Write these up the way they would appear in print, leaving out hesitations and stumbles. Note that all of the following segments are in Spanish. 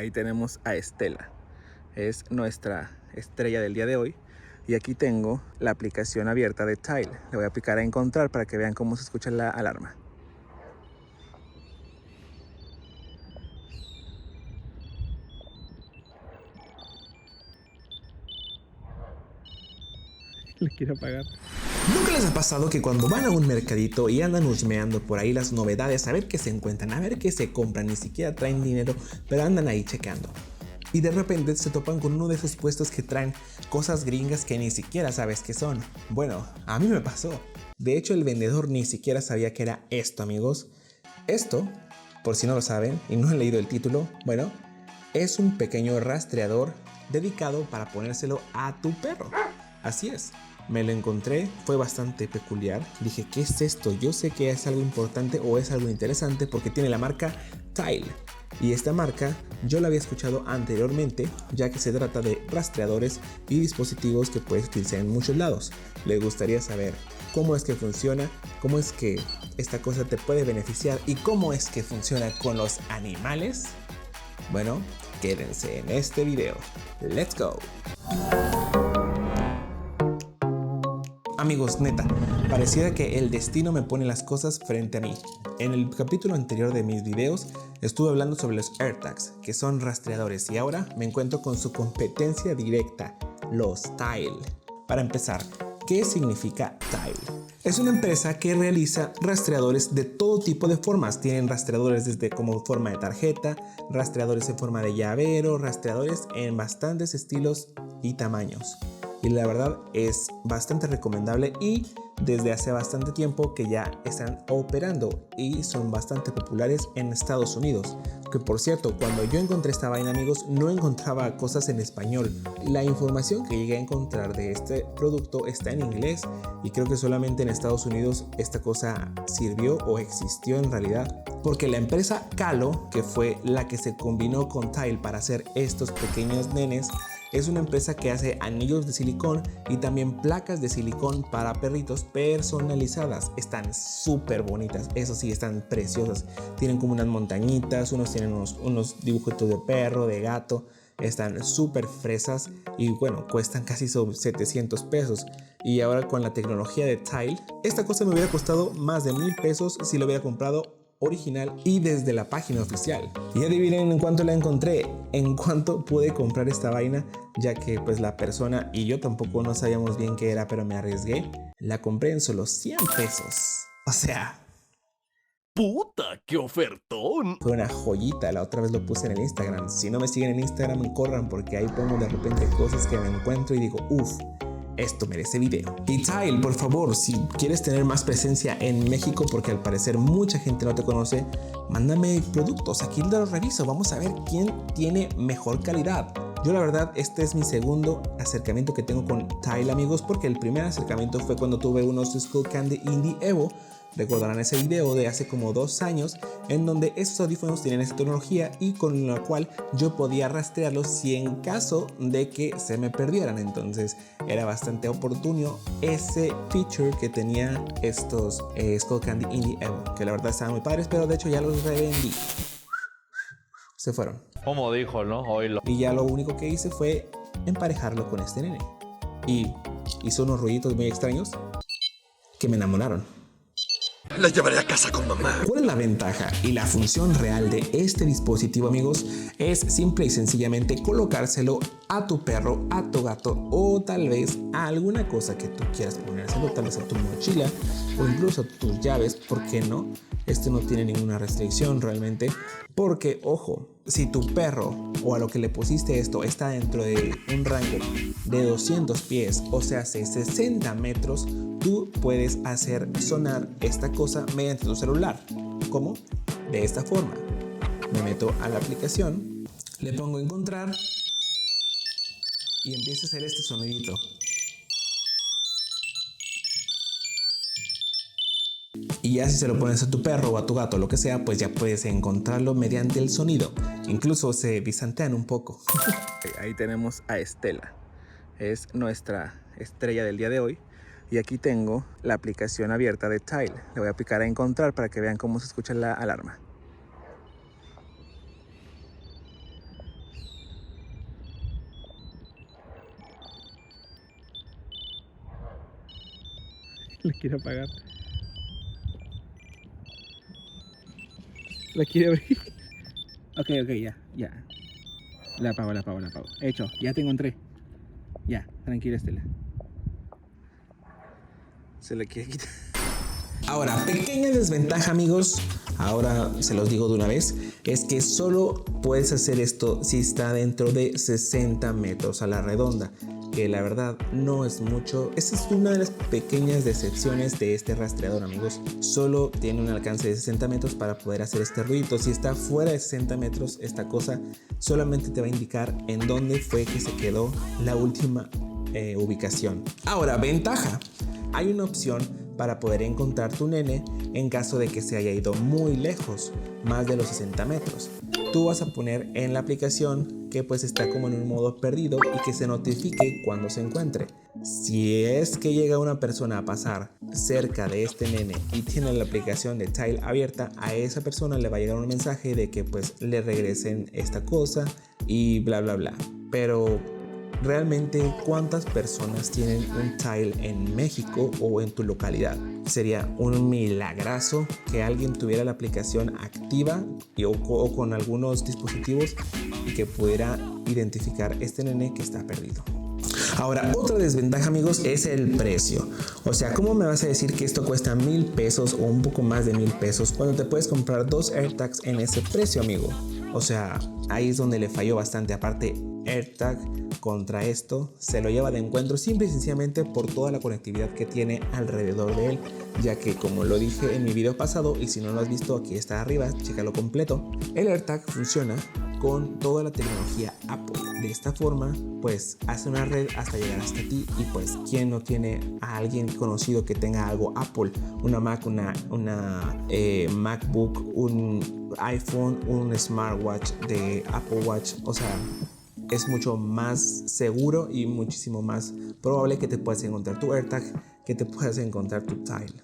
Ahí tenemos a Estela, es nuestra estrella del día de hoy. Y aquí tengo la aplicación abierta de Tile. Le voy a picar a encontrar para que vean cómo se escucha la alarma. Le quiero apagar. ¿Nunca les ha pasado que cuando van a un mercadito y andan husmeando por ahí las novedades, a ver qué se encuentran, a ver qué se compran, ni siquiera traen dinero, pero andan ahí checando? Y de repente se topan con uno de esos puestos que traen cosas gringas que ni siquiera sabes qué son. Bueno, a mí me pasó. De hecho, el vendedor ni siquiera sabía qué era esto, amigos. Esto, por si no lo saben y no han leído el título, bueno, es un pequeño rastreador dedicado para ponérselo a tu perro. Así es. Me lo encontré, fue bastante peculiar. Dije, ¿qué es esto? Yo sé que es algo importante o es algo interesante porque tiene la marca Tile. Y esta marca yo la había escuchado anteriormente, ya que se trata de rastreadores y dispositivos que puedes utilizar en muchos lados. ¿Les gustaría saber cómo es que funciona? ¿Cómo es que esta cosa te puede beneficiar? ¿Y cómo es que funciona con los animales? Bueno, quédense en este video. ¡Let's go! Amigos, neta, pareciera que el destino me pone las cosas frente a mí. En el capítulo anterior de mis videos estuve hablando sobre los AirTags, que son rastreadores, y ahora me encuentro con su competencia directa, los Tile. Para empezar, ¿qué significa Tile? Es una empresa que realiza rastreadores de todo tipo de formas. Tienen rastreadores desde como forma de tarjeta, rastreadores en forma de llavero, rastreadores en bastantes estilos y tamaños. Y la verdad es bastante recomendable y desde hace bastante tiempo que ya están operando y son bastante populares en Estados Unidos. Que por cierto, cuando yo encontré esta vaina, amigos, no encontraba cosas en español. La información que llegué a encontrar de este producto está en inglés y creo que solamente en Estados Unidos esta cosa sirvió o existió en realidad. Porque la empresa Calo, que fue la que se combinó con Tile para hacer estos pequeños nenes, es una empresa que hace anillos de silicón y también placas de silicón para perritos personalizadas. Están súper bonitas, eso sí, están preciosas. Tienen como unas montañitas, unos tienen unos dibujitos de perro, de gato. Están súper fresas y bueno, cuestan casi sobre 700 pesos. Y ahora con la tecnología de Tile, esta cosa me hubiera costado más de 1000 pesos si lo hubiera comprado original y desde la página oficial. Y adivinen en cuánto la encontré, en cuánto pude comprar esta vaina, ya que pues la persona y yo tampoco no sabíamos bien qué era, pero me arriesgué. La compré en solo 100 pesos. O sea, ¡Puta, qué ofertón! fue una joyita. La otra vez lo puse en el Instagram. Si no me siguen en Instagram, corran porque ahí pongo de repente cosas que me encuentro y digo, uff, esto merece video. Y Tile, por favor, si quieres tener más presencia en México, porque al parecer mucha gente no te conoce, mándame productos, aquí los reviso, vamos a ver quién tiene mejor calidad. Yo la verdad, este es mi segundo acercamiento que tengo con Tile, amigos, porque el primer acercamiento fue cuando tuve unos Skullcandy Indie Evo. Recordarán ese video de hace como 2 años en donde estos audífonos tienen esa tecnología y con la cual yo podía rastrearlos si en caso de que se me perdieran. Entonces era bastante oportuno ese feature que tenía estos Skullcandy Indie Evo, que la verdad estaban muy padres, pero de hecho ya los revendí. Se fueron. Como dijo, ¿no? Oílo. Y ya lo único que hice fue emparejarlo con este nene. Y hizo unos ruiditos muy extraños que me enamoraron. La llevaré a casa con mamá. ¿Cuál es la ventaja y la función real de este dispositivo, amigos? Es simple y sencillamente colocárselo a tu perro, a tu gato o tal vez a alguna cosa que tú quieras ponérselo, tal vez a tu mochila o incluso a tus llaves, ¿por qué no? Este no tiene ninguna restricción realmente, porque ojo, si tu perro o a lo que le pusiste esto está dentro de un rango de 200 pies, o sea, 60 metros, tú puedes hacer sonar esta cosa mediante tu celular. ¿Cómo? De esta forma. Me meto a la aplicación, le pongo encontrar y empieza a hacer este sonidito. Y ya si se lo pones a tu perro o a tu gato o lo que sea, pues ya puedes encontrarlo mediante el sonido. Incluso se distantean un poco. Ahí tenemos a Estela, es nuestra estrella del día de hoy. Y aquí tengo la aplicación abierta de Tile. Le voy a picar a encontrar para que vean cómo se escucha la alarma. La quiere apagar. La quiere abrir. Ok, ya. La apago. Hecho, ya te encontré. Ya, tranquila, Estela. Se la quiere quitar. Ahora, pequeña desventaja, amigos, ahora se los digo de una vez, es que solo puedes hacer esto si está dentro de 60 metros a la redonda, que la verdad no es mucho. Esa es una de las pequeñas decepciones de este rastreador, amigos. Solo tiene un alcance de 60 metros para poder hacer este ruido. Si está fuera de 60 metros, esta cosa solamente te va a indicar en dónde fue que se quedó la última ubicación. Ahora, ventaja. Hay una opción para poder encontrar tu nene en caso de que se haya ido muy lejos, más de los 60 metros. Tú vas a poner en la aplicación que pues está como en un modo perdido y que se notifique cuando se encuentre. Si es que llega una persona a pasar cerca de este nene y tiene la aplicación de Tile abierta, a esa persona le va a llegar un mensaje de que pues le regresen esta cosa y bla bla bla. Pero realmente, ¿cuántas personas tienen un Tile en México o en tu localidad? Sería un milagrazo que alguien tuviera la aplicación activa o con algunos dispositivos y que pudiera identificar este nene que está perdido. Ahora, otra desventaja, amigos, es el precio. O sea, ¿cómo me vas a decir que esto cuesta 1,000 pesos o un poco más de 1,000 pesos cuando te puedes comprar 2 AirTags en ese precio, amigo? O sea, ahí es donde le falló bastante. Aparte, AirTag contra esto se lo lleva de encuentro simple y sencillamente por toda la conectividad que tiene alrededor de él, ya que, como lo dije en mi video pasado, y si no lo has visto, aquí está arriba, chécalo completo, el AirTag funciona con toda la tecnología Apple. De esta forma, pues hace una red hasta llegar hasta ti. Y pues, ¿quién no tiene a alguien conocido que tenga algo Apple? Una Mac, una MacBook, un iPhone, un smartwatch de Apple Watch. O sea, es mucho más seguro y muchísimo más probable que te puedas encontrar tu AirTag, que te puedas encontrar tu Tile.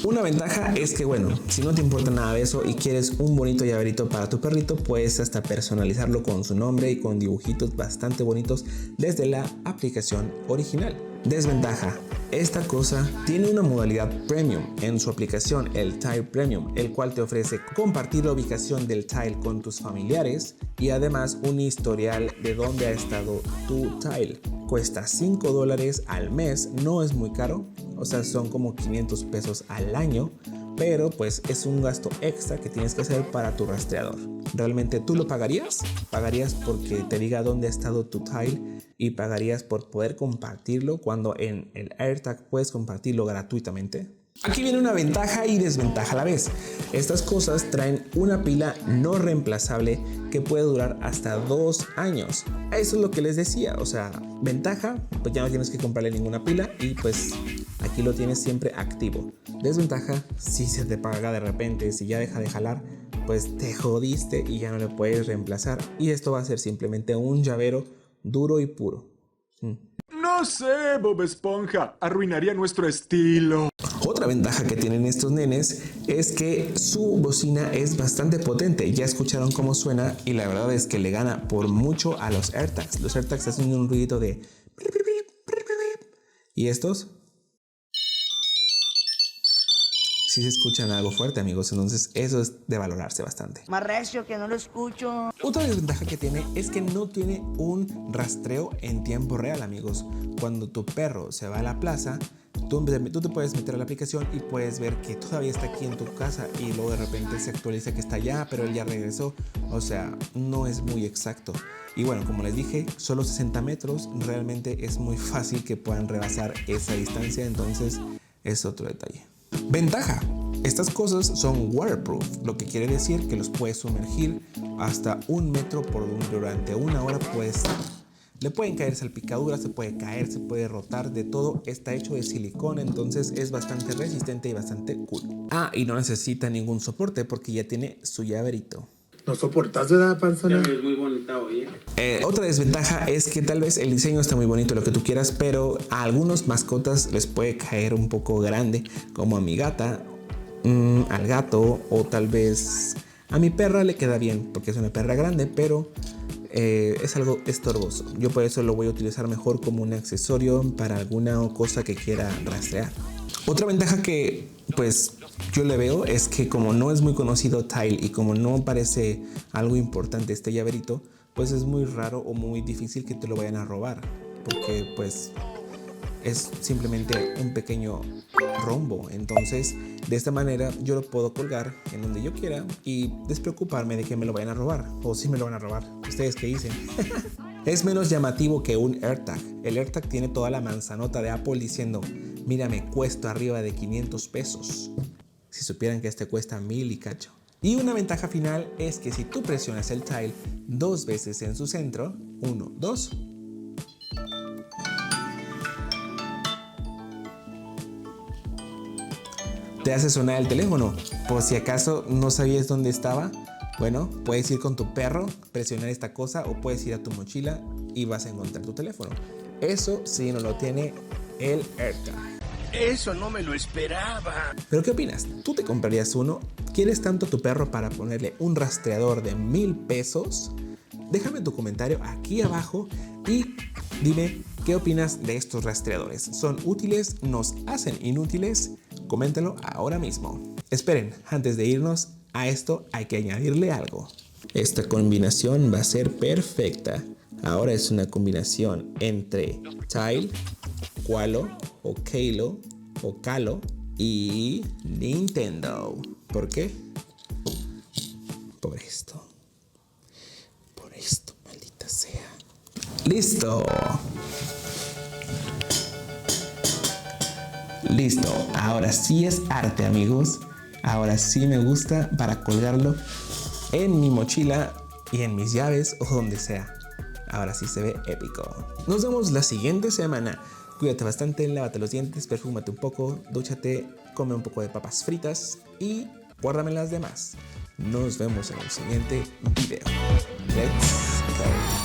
Una ventaja es que, bueno, si no te importa nada de eso y quieres un bonito llaverito para tu perrito, puedes hasta personalizarlo con su nombre y con dibujitos bastante bonitos desde la aplicación original. Desventaja: esta cosa tiene una modalidad premium en su aplicación, el Tile Premium, el cual te ofrece compartir la ubicación del Tile con tus familiares y además un historial de dónde ha estado tu Tile. Cuesta $5 al mes, no es muy caro, o sea, son como 500 pesos al año, pero pues es un gasto extra que tienes que hacer para tu rastreador. ¿Realmente tú lo pagarías? ¿Pagarías porque te diga dónde ha estado tu Tile y pagarías por poder compartirlo cuando en el AirTag puedes compartirlo gratuitamente? Aquí viene una ventaja y desventaja a la vez. Estas cosas traen una pila no reemplazable que puede durar hasta 2 años. Eso es lo que les decía. O sea, ventaja, pues ya no tienes que comprarle ninguna pila y pues aquí lo tienes siempre activo. Desventaja, si se te apaga de repente, si ya deja de jalar, pues te jodiste y ya no le puedes reemplazar. Y esto va a ser simplemente un llavero duro y puro. No sé, Bob Esponja, arruinaría nuestro estilo. Otra ventaja que tienen estos nenes es que su bocina es bastante potente. Ya escucharon cómo suena y la verdad es que le gana por mucho a los AirTags. Los AirTags hacen un ruido de... ¿Y estos? Sí se escuchan algo fuerte, amigos, entonces eso es de valorarse bastante. Más recio que no lo escucho. Otra desventaja que tiene es que no tiene un rastreo en tiempo real, amigos. Cuando tu perro se va a la plaza, tú te puedes meter a la aplicación y puedes ver que todavía está aquí en tu casa y luego de repente se actualiza que está allá, pero él ya regresó. O sea, no es muy exacto. Y bueno, como les dije, solo 60 metros, realmente es muy fácil que puedan rebasar esa distancia, entonces es otro detalle. Ventaja: estas cosas son waterproof, lo que quiere decir que los puedes sumergir hasta 1 metro durante 1 hora. Le pueden caer salpicaduras, se puede caer, se puede rotar, de todo. Está hecho de silicona, entonces es bastante resistente y bastante cool. Y no necesita ningún soporte porque ya tiene su llaverito. ¿No soportas, verdad, panzona? Es muy bonita, oye. Otra desventaja es que tal vez el diseño está muy bonito, lo que tú quieras, pero a algunos mascotas les puede caer un poco grande, como a mi gata, al gato, o tal vez a mi perra le queda bien porque es una perra grande, pero es algo estorboso. Yo por eso lo voy a utilizar mejor como un accesorio para alguna cosa que quiera rastrear. Otra ventaja que pues yo le veo es que como no es muy conocido Tile y como no parece algo importante este llaverito, pues es muy raro o muy difícil que te lo vayan a robar, porque pues es simplemente un pequeño rombo. Entonces de esta manera yo lo puedo colgar en donde yo quiera y despreocuparme de que me lo vayan a robar, o si me lo van a robar. ¿Ustedes qué dicen? Es menos llamativo que un AirTag. El AirTag tiene toda la manzanota de Apple diciendo: mira, me cuesta arriba de 500 pesos. Si supieran que este cuesta 1000 y cacho. Y una ventaja final es que si tú presionas el Tile 2 veces en su centro, 1, 2, te hace sonar el teléfono. Por si acaso no sabías dónde estaba, bueno, puedes ir con tu perro, presionar esta cosa, o puedes ir a tu mochila y vas a encontrar tu teléfono. Eso sí no lo tiene el AirTag. Eso no me lo esperaba. ¿Pero qué opinas? ¿Tú te comprarías uno? ¿Quieres tanto a tu perro para ponerle un rastreador de 1000 pesos? Déjame tu comentario aquí abajo y dime qué opinas de estos rastreadores. ¿Son útiles? ¿Nos hacen inútiles? Coméntalo ahora mismo. Esperen, antes de irnos, a esto hay que añadirle algo. Esta combinación va a ser perfecta. Ahora es una combinación entre Tile, Qualo o Kalo o Calo y Nintendo. ¿Por qué? Por esto. Por esto, maldita sea. ¡Listo! Listo. Ahora sí es arte, amigos. Ahora sí me gusta para colgarlo en mi mochila y en mis llaves o donde sea. Ahora sí se ve épico. Nos vemos la siguiente semana. Cuídate bastante, lávate los dientes, perfúmate un poco, dúchate, come un poco de papas fritas y guárdame las demás. Nos vemos en el siguiente video. Let's go.